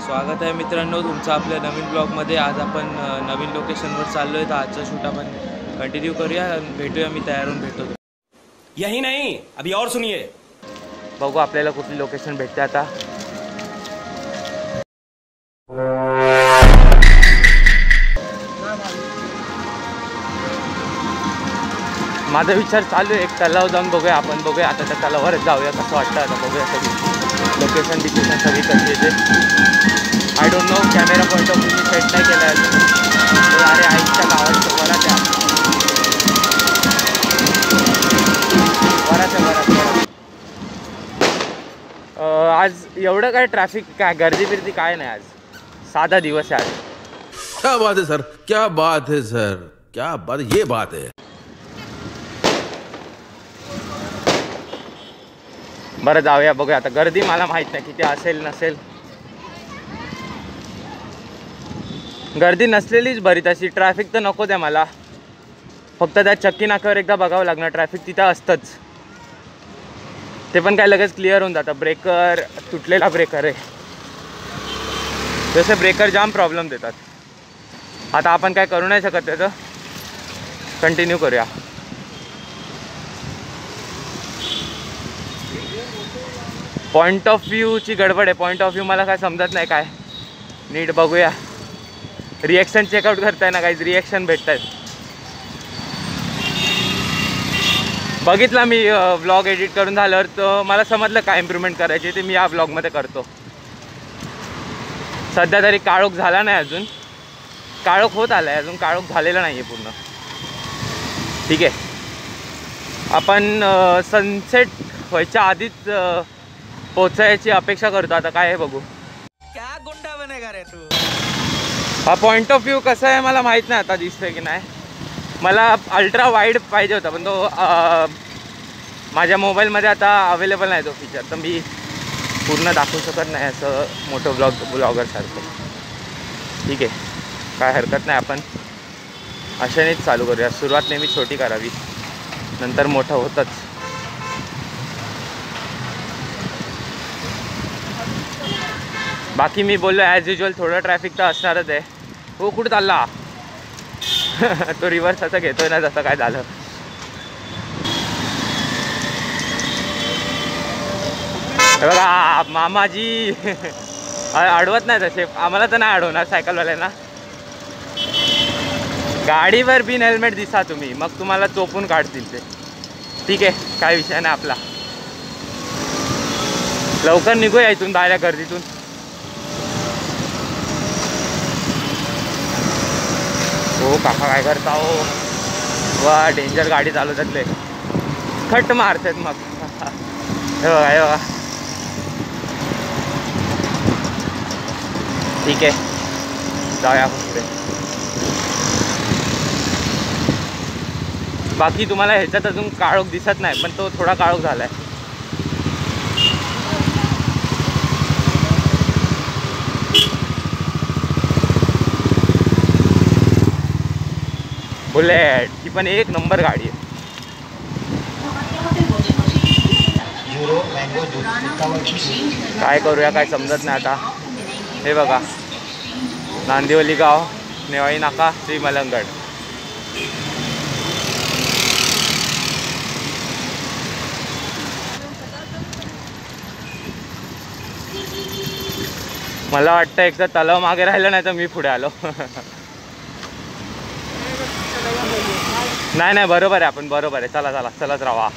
स्वागत आहे मित्रांनो तुमचं आपल्या नवीन ब्लॉगमध्ये। आज आपण नवीन लोकेशनवर चाललोय, तर आजचं शूट आपण कंटिन्यू करूया। भेटूया, मी तयार होऊन भेटतो। यही नहीं, अभी और सुनिए। बघू आपल्याला कुठली लोकेशन भेटते आता। माझा विचार चालू आहे एक तलाव जाऊन बघूया आपण। बघूया आता त्या तलावावरच जाऊया, कसं वाटतं आता बघूया। सगळी लोकेशन बिकेशन सगळी कशी येते I don't know. Camera point of view set नाही केला आहे अजून। अरे आईच्या गावाच्या वराच्या आज एवढं काय ट्रॅफिक काय गर्दी बिर्दी काय नाही। आज साधा दिवस आहे आज। क्या बात है सर, क्या बात है सर, क्या बात, ये बात है। बरं जाऊया बघूया आता। गर्दी मला माहित नाही किती असेल नसेल, गर्दी नसलेलीच बरी तशी। ट्रॅफिक तर नको द्या मला, फक्त त्या चक्की नाक्यावर एकदा बघावं लागणार। ट्रॅफिक तिथं असतंच, ते पण काय लगेच क्लिअर होऊन जातं। ब्रेकर तुटलेला ब्रेकर आहे, जसे ब्रेकर जाम प्रॉब्लेम देतात। आता आपण काय करू नाही शकत, त्याचं कंटिन्यू करूया। पॉईंट ऑफ व्ह्यूची गडबड आहे। पॉईंट ऑफ व्ह्यू मला काय समजत नाही काय नीट। बघूया, रिॲक्शन चेकआउट करताय ना, काहीच रिॲक्शन भेटत आहेत। बघितला मी व्लॉग एडिट करून झाल्यावर, तर मला समजलं काय इम्प्रूव्हमेंट करायची ते मी या व्लॉगमध्ये करतो। सध्या तरी काळोख झाला नाही अजून, काळोख होत आला आहे, अजून काळोख झालेला नाही आहे पूर्ण। ठीक आहे, आपण सनसेट व्हायच्या आधीच पोचायची अपेक्षा करतो। आता काय आहे बघू। क्या गुंडा बनेगा रे तू। हा पॉईंट ऑफ व्ह्यू कसा आहे मला माहीत नाही आता दिसतोय की नाही। मला अल्ट्रा वाईड पाहिजे होता, पण तो माझ्या मोबाईलमध्ये आता अवेलेबल नाही तो फीचर, तर मी पूर्ण दाखवू शकत नाही असं मोठं ब्लॉगरसारखं। ठीक आहे, काय हरकत नाही, आपण अशानेच चालू करूया। सुरुवात नेहमी छोटी करावी, नंतर मोठं होतंच। बाकी मी बोललो ॲज युजल थोडं ट्रॅफिक तर असणारच आहे। हो कुठं चालला तो रिव्हर्स असं घेतोय ना, जसं काय झालं। बघा मामाजी अडवत नाही तसे, आम्हाला तर नाही अडवणार सायकलवाल्यांना। गाडीवर बिन हेल्मेट दिसा तुम्ही, मग तुम्हाला चोपून काढतील ते। ठीक आहे, काय विषय नाही आपला। लवकर निघूया इथून, बाहेर गर्दीतून। हो काका काय करता हो, वा डेंजर गाडी चालवतात ते, खट मारतात मग। हे बघा हे बघा। ठीक आहे, जाऊया पुढे। बाकी तुम्हाला ह्याच्यात अजून काळोख दिसत नाही, पण तो थोडा काळोख झाला आहे। बुलेट ही पण एक नंबर गाडी आहे। काय करूया काय समजत नाही आता। हे बघा, नांदिवली गाव, नेवाळी नाका, श्री मलंगड। मला वाटतं एकदा तलाव मागे राहिलं नाही तर मी पुढे आलो। नाही नाही बरोबर आहे, आपण बरोबर आहे। चला चला चलत राहा,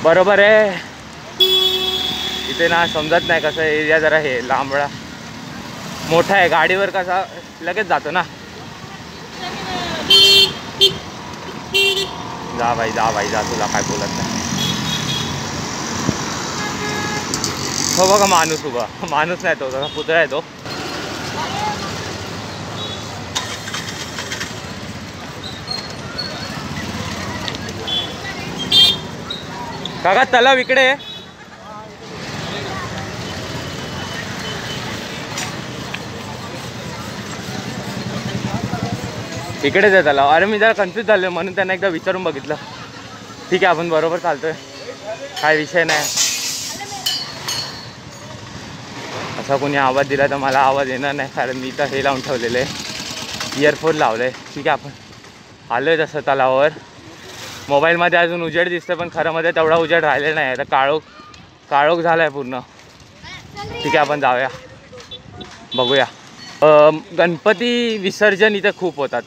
बरोबर आहे। इथे ना समजत नाही कसं एरिया जरा हे लांबडा मोठा आहे, गाडीवर कसा लगेच जातो ना। जा बाई जा बाई जा, तुला काय बोलत नाही। हो बघा माणूस उभा, माणूस नाही तो, तसा पुतळा आहे तो। काका तलाव इकडे, इकडेच आहे तलाव। अरे मी जरा कन्फ्यूज झालो म्हणून त्यांना एकदा विचारून बघितलं। ठीक आहे, आपण बरोबर चालतोय, काय विषय नाही। असा कोणी आवाज दिला तर मला आवाज येणार नाही, कारण मी तर हे लावून ठेवलेलं आहे, इयरफोन लावलं आहे. ठीक आहे, आपण आलो आहे तसं तलावावर. मोबाईलमध्ये अजून उजेड दिसतं, पण खरंमध्ये तेवढा उजेड राहिलेला नाही. आता काळोख झाला आहे पूर्ण. ठीक आहे, आपण जाऊया, बघूया. गणपती विसर्जन इथे खूप होतात.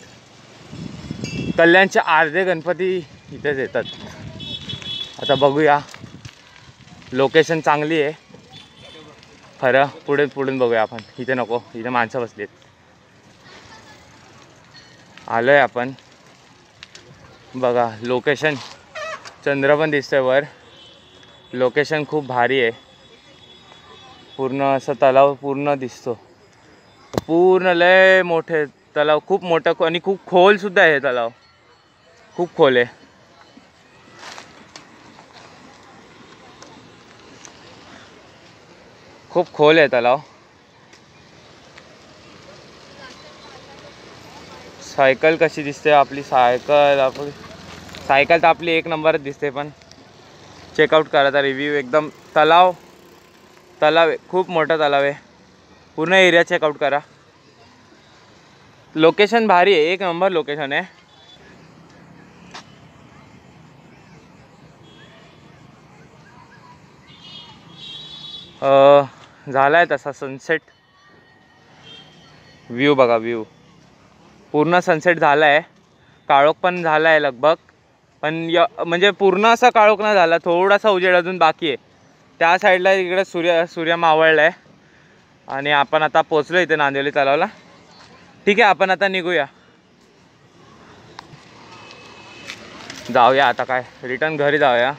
कल्याणचे अर्धे गणपती इथेच येतात. आता बघूया, लोकेशन चांगली आहे खरं. पुढून बघूया आपण. इथे नको, इथे माणसं बसली आहेत. आलो आहे आपण. बघा लोकेशन, चंद्र पण दिसतोय वर. लोकेशन खूप भारी आहे. पूर्ण असं तलाव पूर्ण दिसतो. पूर्ण लय मोठे तलाव, खूप मोठं आणि खूप खोलसुद्धा आहे. तलाव खूप खोल आहे. खूप खोल आहे तलाव. सायकल कशी दिसते आपली? सायकल तर आपली एक नंबरच दिसते. पण चेकआउट करायचा रिव्ह्यू एकदम. तलाव आहे, खूप मोठा तलाव आहे. पूर्ण एरिया चेकआउट करा. लोकेशन भारी आहे, एक नंबर लोकेशन आहे. झाला आहे तसा सनसेट. व्ह्यू बघा, व्ह्यू पूर्ण सनसेट झाला आहे. काळोख पण झाला आहे लगभग, पण म्हणजे पूर्ण असा काळोख नाही झाला. थोडासा उजेड अजून बाकी आहे. त्या साईडला इकडे सूर्य मावळला आहे. आणि आपण आता पोचलो इथे नांदिवली तलावाला. ठीक आहे, आपण आता निघूया, जाऊया आता. काय रिटर्न घरी जाऊया.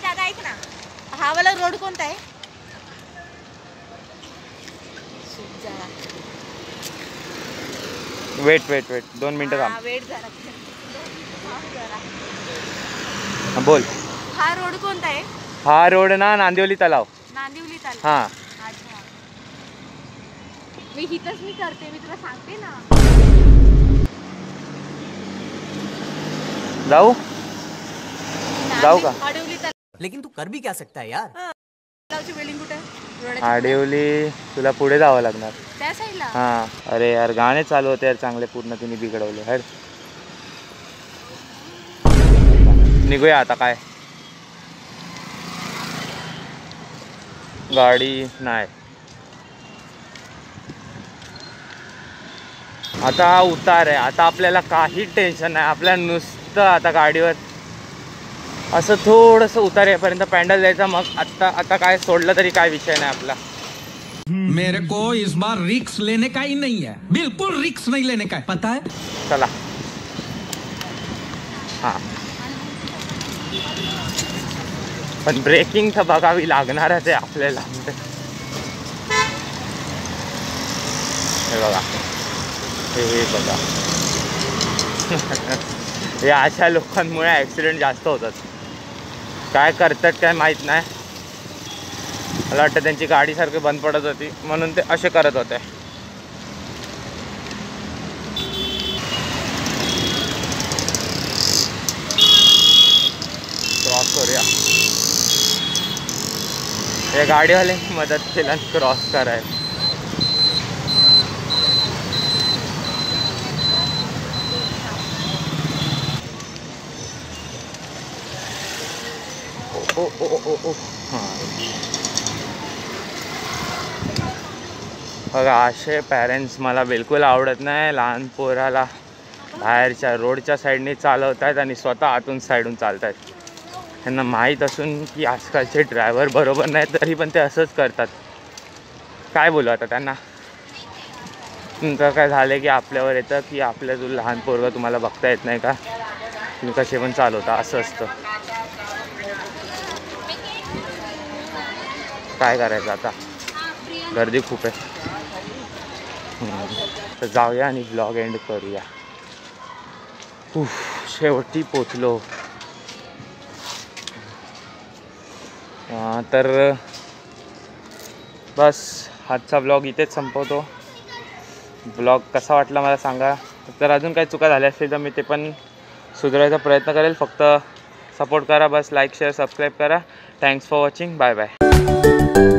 दादा ऐक ना, हा वाला रोड कोणता आहे? वेट 2 मिनटं थांब. वेट जरा. बोल. हा रोड कोणता आहे? हा रोड ना नांदिवली तलाव. नांदिवली तलाव. हां, अच्छा. मी करते, मी तुला सांगते ना. जाऊ का? आडिवली तलाव. लेकिन तू कर भी क्या सकता है यार. तलावची बिल्डिंग कुठे आहे? आडिवली तुला पुढे जावं लागणार. त्या साईडला. हां, अरे यार गाणे चालू होते यार चांगले, पूर्ण तिने बिघडवले. हर निघूया आता. काय गाडी नाही आता. उतार आहे आता, आपल्याला काही टेन्शन नाही. आपल्याला नुसतं आता गाडीवर असं थोडंसं उतार येईपर्यंत पॅन्डल जायचं. मग आता काय सोडलं तरी काय विषय नाही आपला. मेरे को इस बार रिक्स लेने का ही नहीं है, बिल्कुल रिक्स नहीं लेने का है, पता है. चला. हां, पण ब्रेकिंग तर बघावी लागणारच आहे आपल्याला. हे बघा, हे बघा. हे अशा लोकांमुळे ॲक्सिडेंट जास्त होतात. काय करतात काय माहीत नाही. मला वाटतं त्यांची गाडी सारखी बंद पडत होती म्हणून ते असे करत होते. क्रॉस करूया. या गाडीवाल्यांनी मदत केला क्रॉस करायला. ओ हां, बघा असे पॅरेंट्स मला बिलकुल आवडत नाही. लहान पोराला बाहेरच्या रोडच्या साईडने चालवत आहेत आणि स्वतः आतून साईडून चालत आहेत. त्यांना माहीत असून की आजकालचे ड्रायव्हर बरोबर नाही, तरी पण ते असंच करतात. काय बोलू आता त्यांना. तुमचं काय झालं की आपल्यावर येतं की आपल्या जो लहान पोरगा तुम्हाला बघता येत नाही का, तुम्ही कसे पण चालवता, असं असतं. काय करायचं आता, गर्दी खूप आहे. तर जाऊया आणि ब्लॉग एंड करूया. शेवटी पोचलो. तर बस आजचा ब्लॉग इथेच संपवतो. ब्लॉग कसा वाटला मला सांगा. तर अजून काही चुका झाल्या असतील तर मी ते पण सुधारायचा प्रयत्न करेल. फक्त सपोर्ट करा बस. लाईक शेअर सबस्क्राईब करा. Thanks for watching. Bye bye.